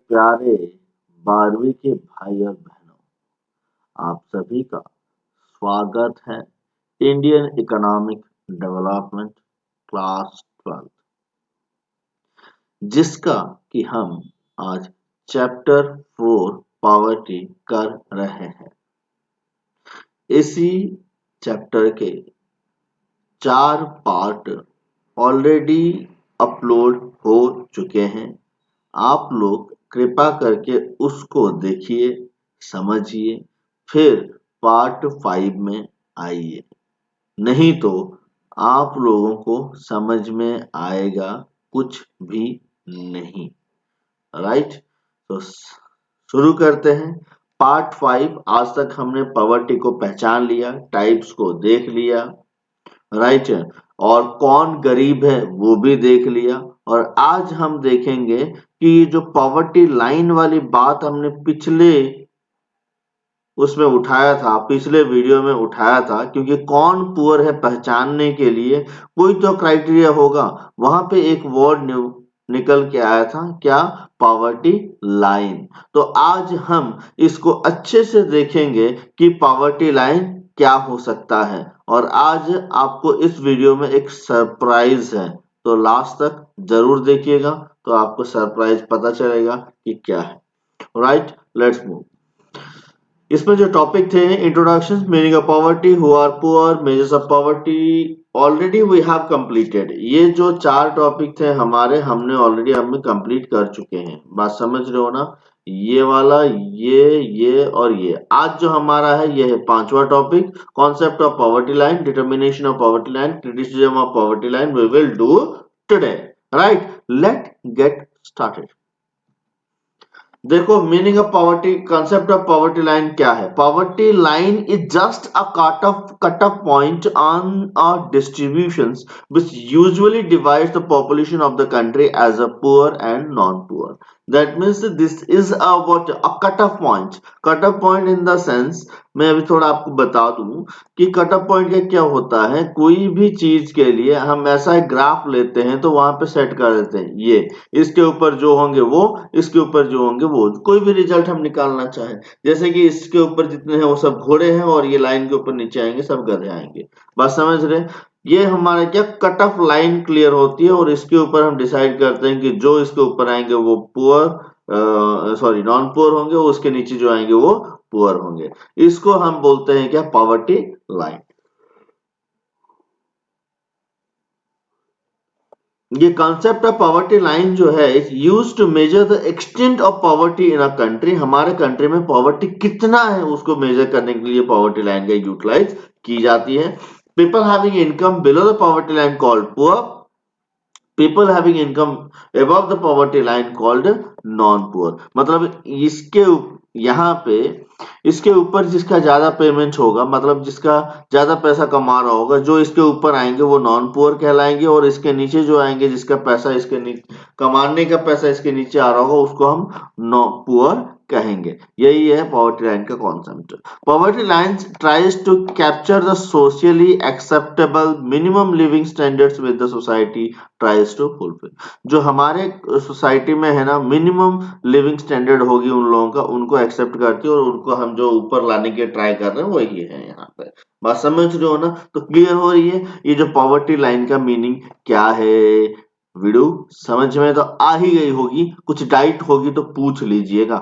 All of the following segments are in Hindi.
प्यारे 12वीं के भाई और बहनों, आप सभी का स्वागत है इंडियन इकोनॉमिक डेवलपमेंट क्लास 12 जिसका कि हम आज चैप्टर 4 पॉवर्टी कर रहे हैं। इसी चैप्टर के 4 पार्ट ऑलरेडी अपलोड हो चुके हैं। आप लोग कृपा करके उसको देखिए, समझिए, फिर पार्ट 5 में आइए। नहीं तो आप लोगों को समझ में आएगा कुछ भी नहीं। राइट, तो शुरू करते हैं। पार्ट 5। आज तक हमने पॉवर्टी को पहचान लिया, टाइप्स को देख लिया, राइट, और कौन गरीब है वो भी देख लिया। और आज हम देखेंगे कि जो पॉवर्टी लाइन वाली बात हमने पिछले उसमें उठाया था, पिछले वीडियो में उठाया था, क्योंकि कौन पुअर है पहचानने के लिए कोई तो क्राइटेरिया होगा। वहां पे एक वर्ड निकल के आया था, क्या? Poverty line. तो आज हम इसको अच्छे से देखेंगे कि पॉवर्टी लाइन क्या हो सकता है। और आज आपको इस वीडियो में एक सरप्राइज है, तो लास्ट तक जरूर देखिएगा, तो आपको सरप्राइज पता चलेगा कि क्या है। Right, let's move. इसमें जो टॉपिक थे, introduction, meaning of poverty, who are poor, measures of poverty, already we have completed. ये जो 4 टॉपिक थे हमारे, हमने ऑलरेडी हमें कंप्लीट कर चुके हैं। बात समझ रहे हो ना? ये वाला, ये और ये। आज जो हमारा है ये है 5वां topic, concept of poverty line, determination of poverty line, criticism of poverty line we will do today. Right, let get started. देखो, meaning of poverty, concept of poverty line क्या है? Poverty line is just a cut off point on a distributions which usually divides the population of the country as a poor and non-poor. That means this is a what, a cut off point. Cut off point in the sense, मैं अभी थोड़ा आपको बता दूं कि कट ऑफ पॉइंट का क्या होता है। कोई भी चीज के लिए हम ऐसा एक ग्राफ लेते हैं तो वहां पे सेट कर देते हैं, ये इसके ऊपर जो होंगे वो, इसके ऊपर जो होंगे वो। कोई भी रिजल्ट हम निकालना चाहें, जैसे कि इसके ऊपर जितने हैं वो सब घोड़े हैं और ये लाइन के ऊपर नीचे आएंगे सब गधे आएंगे। बात समझ रहे हैं? ये हमारा क्या कट ऑफ लाइन क्लियर होती है और इसके ऊपर हम डिसाइड करते हैं कि जो इसके ऊपर आएंगे वो पुअर, सॉरी नॉन पुअर होंगे, उसके नीचे जो आएंगे वो पुअर होंगे। इसको हम बोलते हैं क्या? Poverty line. ये कॉन्सेप्ट ऑफ पॉवर्टी लाइन जो है, is use to measure the extent of poverty in a country. हमारे कंट्री में पॉवर्टी कितना है उसको मेजर करने के लिए पॉवर्टी लाइन का यूटिलाइज की जाती है। People having income below the poverty line called poor, people having income above the poverty line called non poor. मतलब इसके यहाँ पे इसके ऊपर जिसका ज्यादा पेमेंट होगा, मतलब जिसका ज्यादा पैसा कमा रहा होगा, जो इसके ऊपर आएंगे वो नॉन पुअर कहलाएंगे, और इसके नीचे जो आएंगे जिसका पैसा इसके कमाने का पैसा इसके नीचे आ रहा होगा उसको हम नो पुअर कहेंगे। यही है पॉवर्टी लाइन का concept. Poverty line tries to capture the socially acceptable minimum living standards with the society tries to fulfil. जो हमारे सोसाइटी में है ना, मिनिमम लिविंग स्टैंडर्ड होगी उन लोगों का, उनको एक्सेप्ट करती है और उनको हम जो ऊपर लाने के ट्राई कर रहे हैं वही है यहाँ पे। बात समझ रहे हो ना? तो क्लियर हो रही है ये जो पॉवर्टी लाइन का मीनिंग क्या है। वीडियो समझ में तो आ ही गई होगी, कुछ डाइट होगी तो पूछ लीजिएगा।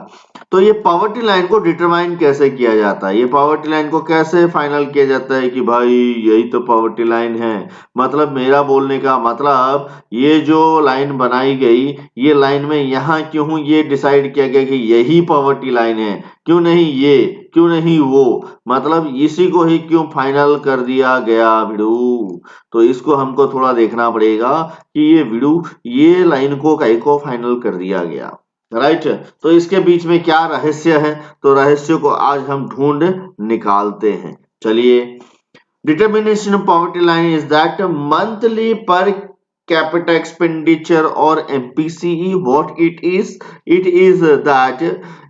तो ये पॉवर्टी लाइन को डिटरमाइन कैसे किया जाता है, ये पॉवर्टी लाइन को कैसे फाइनल किया जाता है कि भाई यही तो पॉवर्टी लाइन है। मतलब मेरा बोलने का मतलब, ये जो लाइन बनाई गई, ये लाइन में यहाँ क्यों हूं ये डिसाइड किया गया कि यही पॉवर्टी लाइन है, क्यों नहीं ये, क्यों नहीं वो, मतलब इसी को ही क्यों फाइनल कर दिया गया वीडियो। तो इसको हमको थोड़ा देखना पड़ेगा कि ये वीडियो, ये लाइन को कहीं को फाइनल कर दिया गया। राइट, तो इसके बीच में क्या रहस्य है, तो रहस्य को आज हम ढूंढ निकालते हैं। चलिए, determination of poverty line is that monthly per capita expenditure or MPCE. What it is? It is that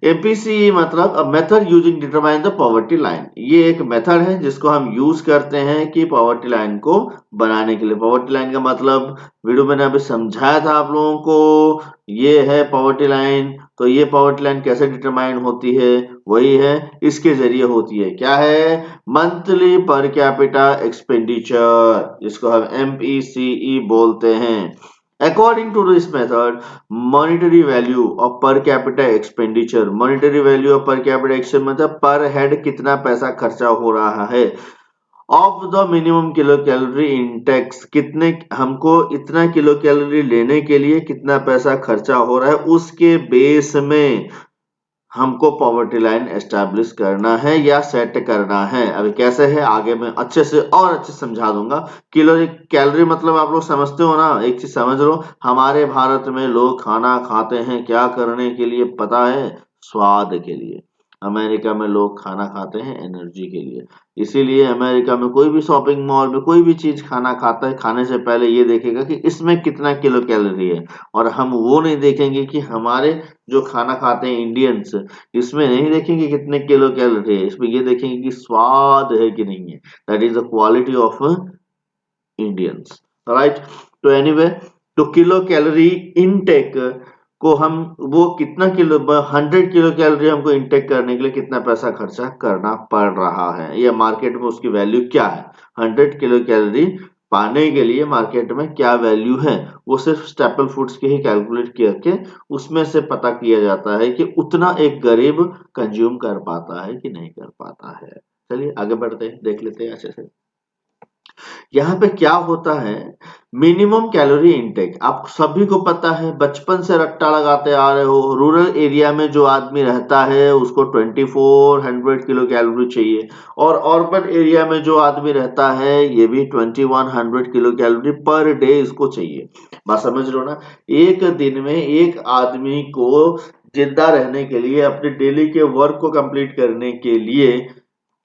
MPCE मतलब a method using determine the poverty line. ये एक मेथड है जिसको हम यूज करते हैं कि पॉवर्टी लाइन को बनाने के लिए। पॉवर्टी लाइन का मतलब वीडियो मैंने अभी समझाया था आप लोगों को, ये है पॉवर्टी लाइन। तो ये पॉवर्टी लाइन कैसे डिटरमाइन होती है? वही है, इसके जरिए होती है। क्या है? मंथली पर कैपिटा एक्सपेंडिचर, जिसको हम MPCE बोलते हैं। According to this method, monetary value of per capita expenditure, monetary value of per capita expenditure मतलब पर हेड कितना पैसा खर्चा हो रहा है, of the minimum kilo calorie index, कितने हमको इतना किलो कैलोरी लेने के लिए कितना पैसा खर्चा हो रहा है, उसके बेस में हमको पॉवर्टी लाइन एस्टैब्लिश करना है या सेट करना है। अभी कैसे है आगे मैं अच्छे से और अच्छे समझा दूंगा। किलो कैलोरी मतलब आप लोग समझते हो ना, एक चीज समझ लो, हमारे भारत में लोग खाना खाते हैं क्या करने के लिए पता है? स्वाद के लिए। अमेरिका में लोग खाना खाते हैं एनर्जी के लिए। इसीलिए अमेरिका में कोई भी शॉपिंग मॉल में कोई भी चीज खाना खाता है, खाने से पहले ये देखेगा कि इसमें कितना किलो कैलोरी है। और हम वो नहीं देखेंगे कि हमारे जो खाना खाते हैं इंडियंस, इसमें नहीं देखेंगे कितने किलो कैलोरी है, इसमें ये देखेंगे कि स्वाद है कि नहीं है। That is the quality of Indians, right. तो एनीवे, तो किलो कैलोरी इनटेक को हम, वो कितना किलो, 100 किलो कैलोरी हमको इनटेक करने के लिए कितना पैसा खर्चा करना पड़ रहा है, या मार्केट में उसकी वैल्यू क्या है। 100 किलो कैलोरी पाने के लिए मार्केट में क्या वैल्यू है, वो सिर्फ स्टेपल फूड्स के ही कैलकुलेट करके उसमें से पता किया जाता है कि उतना एक गरीब कंज्यूम कर पाता है कि नहीं कर पाता है। चलिए आगे बढ़ते हैं, देख लेते हैं अच्छे से। यहाँ पे क्या होता है, मिनिमम कैलोरी इनटेक आप सभी को पता है, बचपन से रट्टा लगाते आ रहे हो। रूरल एरिया में जो आदमी रहता है उसको 2400 किलो कैलोरी चाहिए, और अर्बन एरिया में जो आदमी रहता है ये भी 2100 किलो कैलोरी पर डे इसको चाहिए। बात समझ लो ना, एक दिन में एक आदमी को जिंदा रहने के लिए, अपने डेली के वर्क को कंप्लीट करने के लिए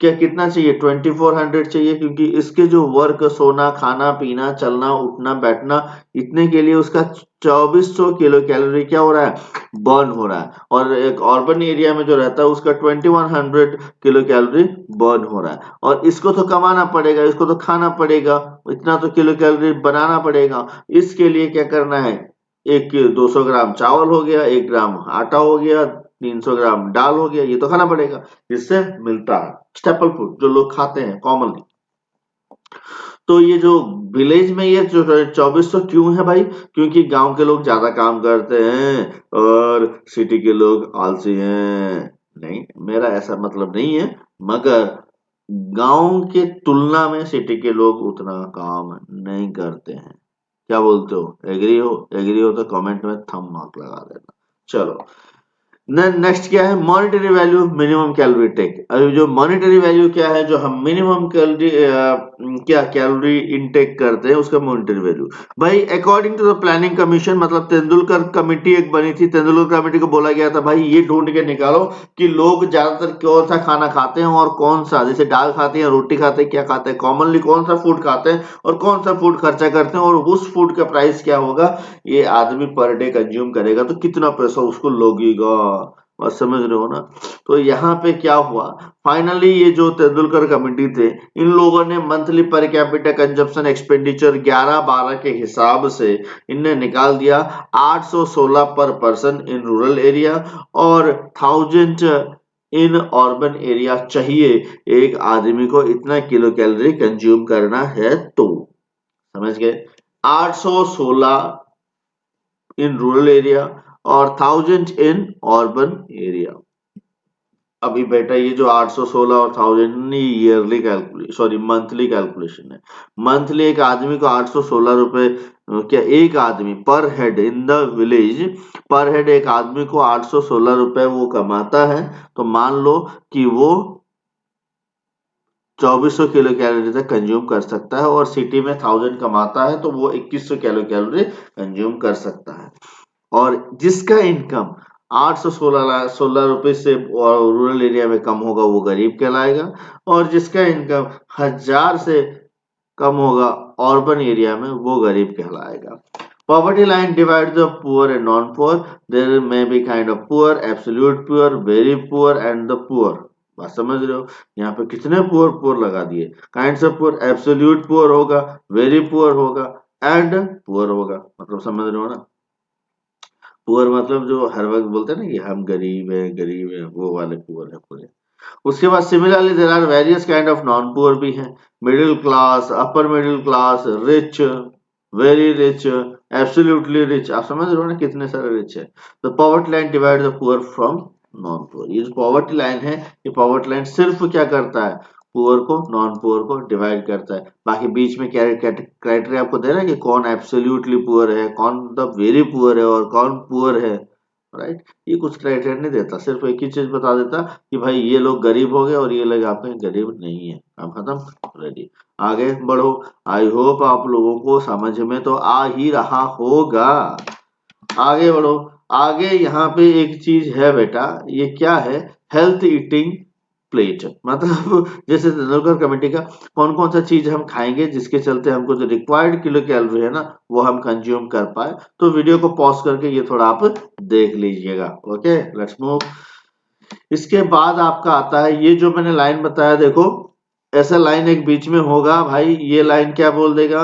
क्या कितना चाहिए? 2400 चाहिए, क्योंकि इसके जो वर्क, सोना, खाना, पीना, चलना, उठना, बैठना, इतने के लिए उसका 2400 किलो कैलोरी क्या हो रहा है? बर्न हो रहा है। और एक अर्बन एरिया में जो रहता है उसका 2100 किलो कैलोरी बर्न हो रहा है। और इसको तो कमाना पड़ेगा, इसको तो खाना पड़ेगा, इतना तो किलो कैलोरी बनाना पड़ेगा। इसके लिए क्या करना है? एक 200 ग्राम चावल हो गया, 1 ग्राम आटा हो गया, 300 ग्राम दाल हो गया, ये तो खाना पड़ेगा। इससे मिलता है स्टेपल फूड जो लोग खाते हैं कॉमनली। तो ये जो विलेज में ये जो 2400 क्यों है भाई? क्योंकि गांव के लोग ज्यादा काम करते हैं और सिटी के लोग आलसी हैं। नहीं, मेरा ऐसा मतलब नहीं है, मगर गांव के तुलना में सिटी के लोग उतना काम नहीं करते हैं। क्या बोलते हो? एग्री हो? एग्री हो तो कमेंट में थंब मार्क लगा देना। चलो, नेक्स्ट क्या है? Monetary value minimum calorie take. अभी जो मॉनेटरी वैल्यू क्या है, जो हम मिनिमम कैलोरी क्या कैलोरी इनटेक करते हैं, उसका मॉनेटरी वैल्यू। भाई according to the planning commission, मतलब तेंदुलकर कमेटी एक बनी थी, तेंदुलकर कमेटी को बोला गया था भाई ये ढूंढ के निकालो कि लोग ज्यादातर कौन सा खाना खाते हैं और कौन सा, जैसे दाल खाते हैं, रोटी खाते हैं, क्या खाते हैं, कॉमनली कौन सा फूड खाते हैं और कौन सा फूड खर्चा करते हैं, और उस फूड का प्राइस क्या होगा, ये आदमी पर डे कंज्यूम करेगा तो कितना पैसा उसको लगेगा। बात समझ रहे हो ना? तो यहाँ पे क्या हुआ, फाइनली ये जो तेंदुलकर कमेटी थे, इन लोगों ने monthly per capita consumption expenditure 11-12 के हिसाब से इनने निकाल दिया 816 पर पर्सन इन रूरल एरिया और 1000 इन अर्बन एरिया चाहिए एक आदमी को इतना किलो कैलोरी कंज्यूम करना है। तो समझ गए, 816 इन रूरल एरिया और 1000 इन अर्बन एरिया। अभी बेटा ये जो 816 और 1000 yearly calculation, sorry monthly calculation है। मंथली एक आदमी को 816 रुपए, क्या एक आदमी पर हेड इन द विलेज, पर हेड एक आदमी को 816 रुपए वो कमाता है। तो मान लो कि वो 2400 किलो कैलोरी तक कंज्यूम कर सकता है, और सिटी में 1000 कमाता है तो वो 2100 किलो कैलोरी कंज्यूम कर सकता है। और जिसका इनकम 816 रुपए से रूरल एरिया में कम होगा वो गरीब कहलाएगा, और जिसका इनकम 1000 से कम होगा अर्बन एरिया में वो गरीब कहलाएगा। Poverty line divides the poor and non-poor. There may be kind of poor, absolute poor, very poor and the poor. बात समझ रहे हो? यहाँ पे कितने पुअर पुअर लगा दिए। Kind of poor, absolute poor होगा, वेरी पुअर होगा एंड पुअर होगा। मतलब समझ रहे हो ना? पुअर मतलब जो हर वक्त बोलते हैं ना कि हम गरीब हैं, वो वाले पुअर है पूरे। उसके बाद similarly there are various kind of non poor भी हैं, middle class, upper middle class, rich, very rich, absolutely rich. आप समझ रहे हो ना कितने सारे रिच है। तो poverty line divide the poor from non poor. ये जो पॉवर्टी लाइन है, ये पॉवर्टी लाइन सिर्फ क्या करता है, पुअर को नॉन पुअर को डिवाइड करता है। बाकी बीच में क्या क्राइटेरिया आपको दे रहा है कि कौन एब्सोल्युटली पुअर है, कौन द वेरी पुअर है और कौन पुअर है, राइट। ये कुछ क्राइटेरिया नहीं देता, सिर्फ एक ही चीज बता देता कि भाई ये लोग गरीब हो गए और ये लोग आपके गरीब नहीं है। अब खत्म, रेडी, आगे बढ़ो। आई होप आप लोगों को समझ में तो आ ही रहा होगा। आगे बढ़ो। आगे यहाँ पे एक चीज है बेटा, ये क्या है, हेल्थ ईटिंग प्लेट। मतलब जैसे तेंदुलकर कमेटी का कौन कौन सा चीज हम खाएंगे जिसके चलते हमको जो रिक्वायर्ड किलो कैलोरी है ना वो हम कंज्यूम कर पाए। तो वीडियो को पॉज करके ये थोड़ा आप देख लीजिएगा। Okay, let's move. इसके बाद आपका आता है ये जो मैंने लाइन बताया, देखो ऐसा लाइन एक बीच में होगा भाई, ये लाइन क्या बोल देगा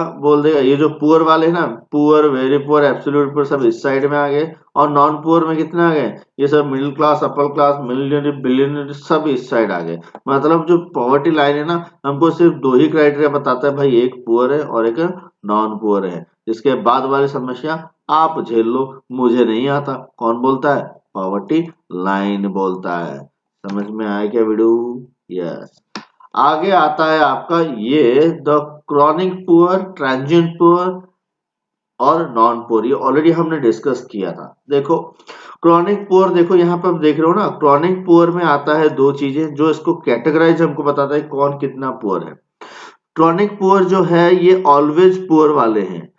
ये जो पुअर वाले हैं ना, poor, very poor, absolute poor, सब इस साइड में आ गए। और नॉन पुअर में कितने आ गए, ये सब middle class, upper class, millionaire, billionaire, सब इस साइड आ गए। मतलब जो पॉवर्टी लाइन है ना, हमको सिर्फ दो ही क्राइटेरिया बताता है भाई, एक पुअर है और एक नॉन पुअर है। इसके बाद वाली समस्या आप झेल लो, मुझे नहीं आता। कौन बोलता है, पॉवर्टी लाइन बोलता है। समझ में आया क्या वीडियो? यस। आगे आता है आपका ये the chronic poor, transient poor और नॉन पुअर। ये ऑलरेडी हमने डिस्कस किया था। देखो क्रॉनिक पुअर, देखो यहाँ पर आप देख रहे हो ना, क्रॉनिक पुअर में आता है दो चीजें जो इसको कैटेगराइज हमको बताता है कौन कितना पुअर है। क्रॉनिक पुअर जो है ये ऑलवेज पुअर वाले हैं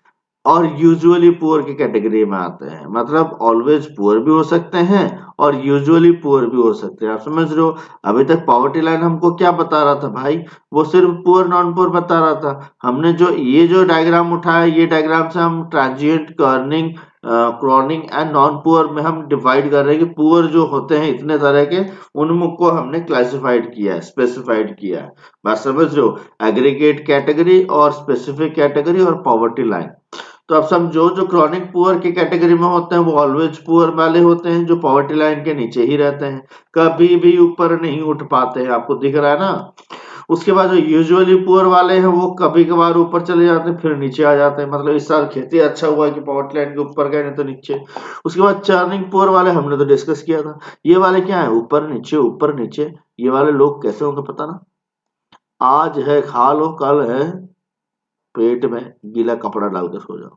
और यूजुअली पुअर की कैटेगरी में आते हैं। मतलब ऑलवेज पुअर भी हो सकते हैं और यूजुअली पुअर भी हो सकते हैं। आप समझ रहे हो? अभी तक पॉवर्टी लाइन हमको क्या बता रहा था भाई, वो सिर्फ पुअर नॉन पुअर बता रहा था। हमने जो ये जो डायग्राम उठाया, ये डायग्राम से हम transient, Corning, chronic and non poor में हम डिवाइड कर रहे हैं कि पुअर जो होते हैं इतने तरह के, उनको हमने क्लासिफाइड किया है, स्पेसिफाइड किया है। बात समझ रहे हो? एग्रीगेट कैटेगरी और स्पेसिफिक कैटेगरी और पॉवर्टी लाइन। तो अब समझो जो क्रॉनिक पुअर की कैटेगरी में होते हैं वो ऑलवेज पुअर वाले होते हैं, जो पॉवर्टी लाइन के नीचे ही रहते हैं, कभी भी ऊपर नहीं उठ पाते हैं। आपको दिख रहा है ना? उसके बाद जो यूजुअली पुअर वाले हैं वो कभी कभार ऊपर चले जाते हैं फिर नीचे आ जाते हैं। मतलब इस साल खेती अच्छा हुआ कि पॉवर्टी लाइन के ऊपर गए, नहीं तो नीचे। उसके बाद चर्निंग पुअर वाले हमने तो डिस्कस किया था। ये वाले क्या है, ऊपर नीचे ऊपर नीचे। ये वाले लोग कैसे होंगे पता ना, आज है खा लो, कल है पेट में गीला कपड़ा डाल के सो जाओ।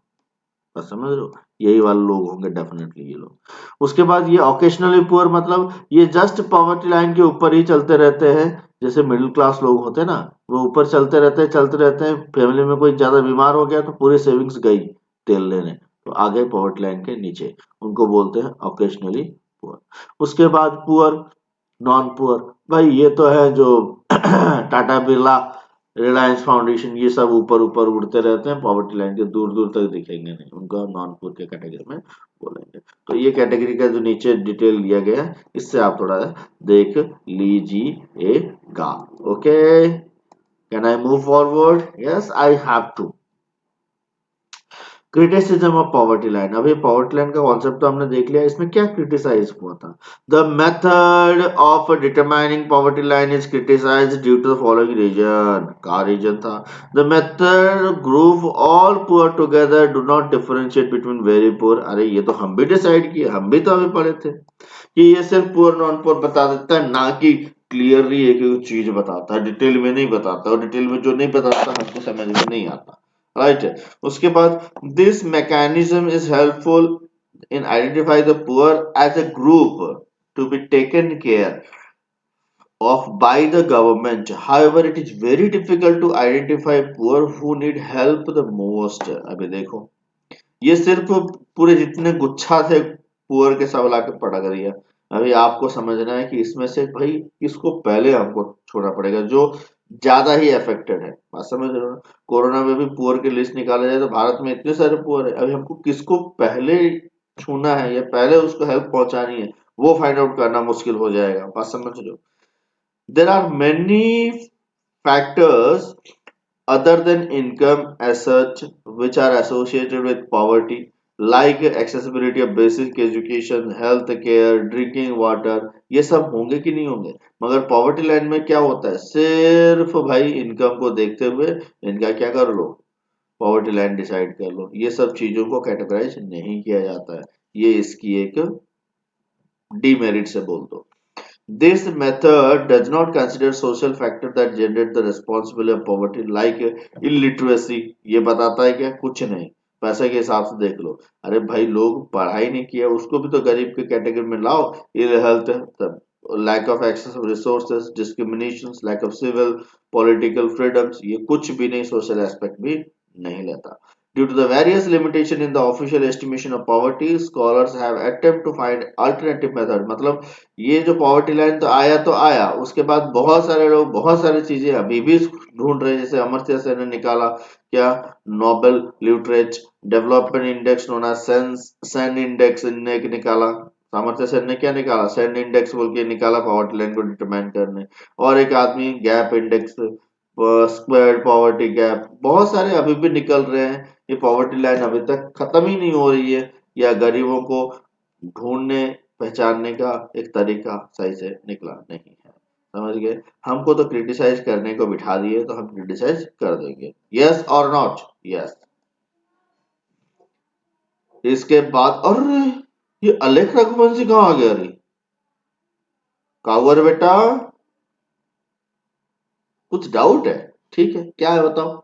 बस समझ रहे हो? यही वाले लोग होंगे डेफिनेटली ये लोग। उसके बाद ये ऑकेशनली पुअर, मतलब ये जस्ट पॉवर्टी लाइन के ऊपर ही चलते रहते हैं। जैसे मिडिल क्लास लोग होते हैं ना, वो ऊपर चलते रहते हैं। फैमिली में कोई ज्यादा बीमार हो गया तो पूरी सेविंग्स गई तेल लेने, तो आ गए पॉवर्टी लाइन के नीचे। उनको बोलते हैं ऑकेशनली पुअर। उसके बाद पुअर, नॉन पुअर, भाई ये तो है जो टाटा बिरला, रिलायंस फाउंडेशन, ये सब ऊपर ऊपर उड़ते रहते हैं, पॉवर्टी लाइन के दूर दूर तक दिखेंगे नहीं, उनको हम नॉन पुअर के कैटेगरी में बोलेंगे। तो ये कैटेगरी का जो नीचे डिटेल दिया गया है, इससे आप थोड़ा देख लीजिएगा। Okay, can I move forward? Yes, I have to. Criticism of poverty line. अभी पॉवर्टी लाइन का कॉन्सेप्ट तो हमने देख लिया, इसमें क्या क्रिटिसाइज हुआ था। The method of determining poverty line is criticized due to the following reason. का रीजन था, the method group all poor together, do not differentiate between very poor. अरे ये तो हम भी डिसाइड किए, हम भी तो अभी पढ़े थे कि ये सिर्फ पुअर नॉन पुअर बता देता है, ना कि क्लियरली एक चीज बताता है, डिटेल में नहीं बताता, और डिटेल में जो नहीं बताता हमको समझ में नहीं आता, राइट। उसके बाद this mechanism is helpful in identify the poor as a group to be taken care of by the government. However, it is very difficult to identify poor who need help the most. अभी देखो ये सिर्फ पूरे जितने गुच्छा थे पुअर के सब ला के पड़ा करिए। अभी आपको समझना है कि इसमें से भाई किसको पहले हमको छोड़ना पड़ेगा, जो ज्यादा ही अफेक्टेड है। बात समझ रहे हो ना? कोरोना में भी पुअर की लिस्ट निकाला जाए तो भारत में इतने सारे पुअर है, अभी हमको किसको पहले छूना है या पहले उसको हेल्प पहुंचानी है वो फाइंड आउट करना मुश्किल हो जाएगा। बात समझ रहे हो? There are many factors other than income as such which are associated with poverty. Like accessibility of basic education, health care, drinking water, ये सब होंगे कि नहीं होंगे। मगर पॉवर्टी लाइन में क्या होता है, सिर्फ भाई इनकम को देखते हुए इनका क्या कर लो, पॉवर्टी लाइन डिसाइड कर लो। ये सब चीजों को कैटेगराइज नहीं किया जाता है, ये इसकी एक डीमेरिट से बोल दो। This method does not consider social factor that generate the responsibility of poverty like illiteracy। ये बताता है क्या, कुछ नहीं, पैसे के हिसाब से देख लो। अरे भाई लोग पढ़ाई नहीं किया, उसको भी तो गरीब के कैटेगरी में लाओ। Ill health, lack of access of resources, discrimination, lack of civil political freedoms, ये कुछ भी नहीं, सोशल एस्पेक्ट भी नहीं लेता। Due to the various limitation in the official estimation of poverty, scholars have attempt to find alternative method। मतलब ये जो पॉवर्टी लाइन तो आया, उसके बाद बहुत सारे लोग बहुत सारी चीजें अभी भी ढूंढ रहे हैं। जैसे अमर्त्य सेन ने निकाला क्या, Nobel literature development index, known as Sen index ने निकाला। अमर्त्य सेन ने क्या निकाला, सेन इंडेक्स बोल के निकाला पॉवर्टी लाइन को डिटरमाइन करने। और एक आदमी gap index, square poverty gap, बहुत सारे अभी भी निकल रहे हैं। ये पॉवर्टी लाइन अभी तक खत्म ही नहीं हो रही है, या गरीबों को ढूंढने पहचानने का एक तरीका सही से निकला नहीं है। समझ गए। हमको तो क्रिटिसाइज करने को बिठा दिए तो हम क्रिटिसाइज कर देंगे, यस और नॉट, यस। इसके बाद, और ये अलेख रघुवंशी कहाँ आ गया रे, कावर बेटा, कुछ डाउट है, ठीक है, क्या है बताओ,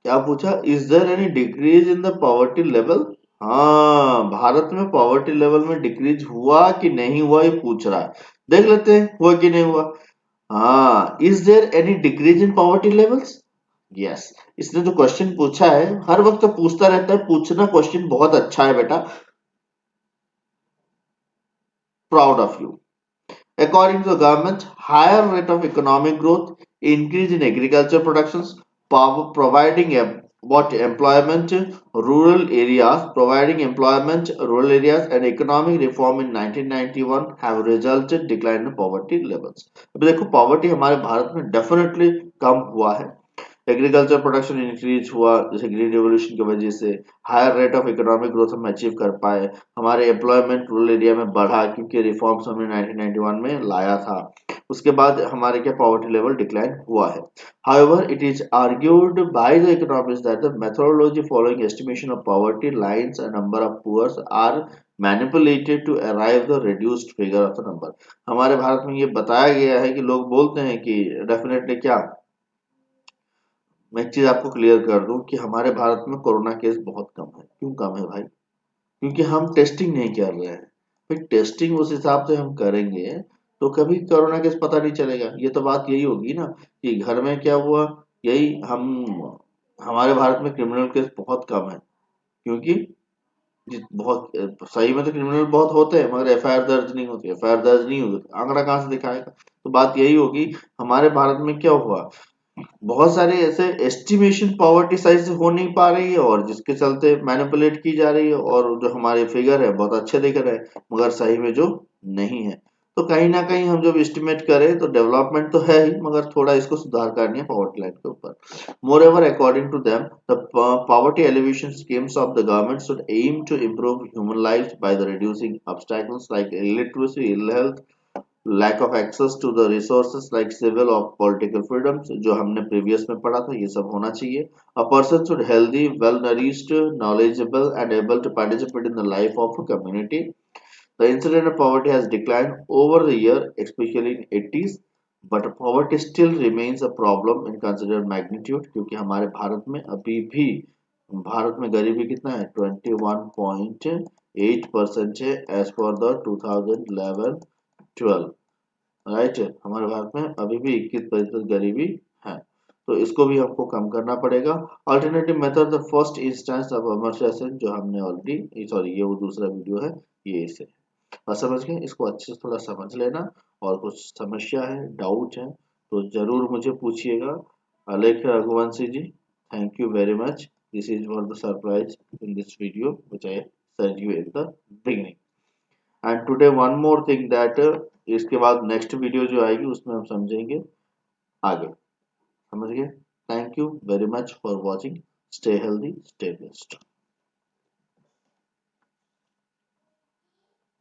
क्या पूछा, is there any decrease in the poverty level. हाँ, भारत में पॉवर्टी लेवल में डिक्रीज हुआ कि नहीं हुआ ये पूछ रहा है। देख लेते हैं हुआ कि नहीं हुआ। हाँ, is there any decrease in poverty levels, yes. इसने जो क्वेश्चन पूछा है, हर वक्त तो पूछता रहता है, पूछना क्वेश्चन बहुत अच्छा है बेटा, proud of you. According to the government, higher rate of economic growth, increase in agriculture productions, providing what employment rural areas, providing employment rural areas, and economic reform in 1991 have resulted decline in poverty levels। अब देखो पॉवर्टी हमारे भारत में डेफिनेटली कम हुआ है। एग्रीकल्चर प्रोडक्शन इंक्रीज हुआ, जैसे ग्रीन रिवोल्यूशन की वजह से higher rate of economic growth हम अचीव कर पाए। हमारे एम्प्लॉयमेंट रूरल एरिया में बढ़ा क्योंकि रिफॉर्म्स हमने 1991 में लाया था। उसके बाद हमारे क्या पॉवर्टी लेवल डिक्लाइन हुआ है। However, it is argued by the economists that the methodology following estimation of poverty lines and number of poor are manipulated to arrive the reduced figure of the number। हमारे भारत में ये बताया गया है कि लोग बोलते हैं कि डेफिनेटली क्या, मैं एक चीज आपको क्लियर कर दूं कि हमारे भारत में कोरोना केस बहुत कम है। क्यों कम है भाई, क्योंकि हम टेस्टिंग नहीं कर रहे हैं। भाई टेस्टिंग उस हिसाब से हम करेंगे तो कभी कोरोना केस पता नहीं चलेगा। ये तो बात यही होगी ना कि घर में क्या हुआ, यही हम, हमारे भारत में क्रिमिनल केस बहुत कम है, क्योंकि बहुत सही में तो क्रिमिनल बहुत होते हैं मगर एफआईआर दर्ज नहीं होती। एफआईआर दर्ज नहीं होगी तो आंकड़ा कहाँ से दिखाएगा। तो बात यही होगी, हमारे भारत में क्या हुआ, बहुत सारे ऐसे एस्टिमेशन पॉवर्टी साइज हो नहीं पा रही है और जिसके चलते मैनिपुलेट की जा रही है, और जो हमारे फिगर है बहुत अच्छे दिख रहे हैं मगर सही में जो नहीं है। तो कहीं ना कहीं हम जब एस्टिमेट करें तो डेवलपमेंट तो है ही मगर थोड़ा इसको सुधार करनी है पॉवर्टी लाइन के ऊपर। Moreover according to them the poverty elevation schemes of the government should aim to improve human life by the reducing obstacles like illiteracy, ill health, lack of access to the resources like civil और पॉलिटिकल फ्रीडम्स, जो हमने प्रीवियस में पढ़ा था, ये सब होना चाहिए। A person should healthy, well nourished, knowledgeable and able to participate in the life of a community। The incidence of poverty has declined over the year, especially in 80s, but poverty still remains a problem in considered magnitude, क्योंकि हमारे भारत में अभी भी, भारत में गरीबी कितना है, 21.8% है एज पर द 2011-12, राइट। हमारे भारत में अभी भी 21% गरीबी है, तो इसको भी हमको कम करना पड़ेगा। Alternative method the first instance of Amartya Sen, जो हमने ऑलरेडी, सॉरी ये वो दूसरा वीडियो है, ये इसे बस समझ गए। इसको अच्छे से थोड़ा समझ लेना, और कुछ समस्या है, डाउट है तो जरूर मुझे पूछिएगा। Alekh Raghuvanshi ji, thank you very much. This is for the surprise in this video which I send you in the beginning. And today one more thing that, इसके बाद नेक्स्ट वीडियो जो आएगी उसमें हम समझेंगे आगे। समझ गए। Thank you very much for watching. Stay healthy, stay best.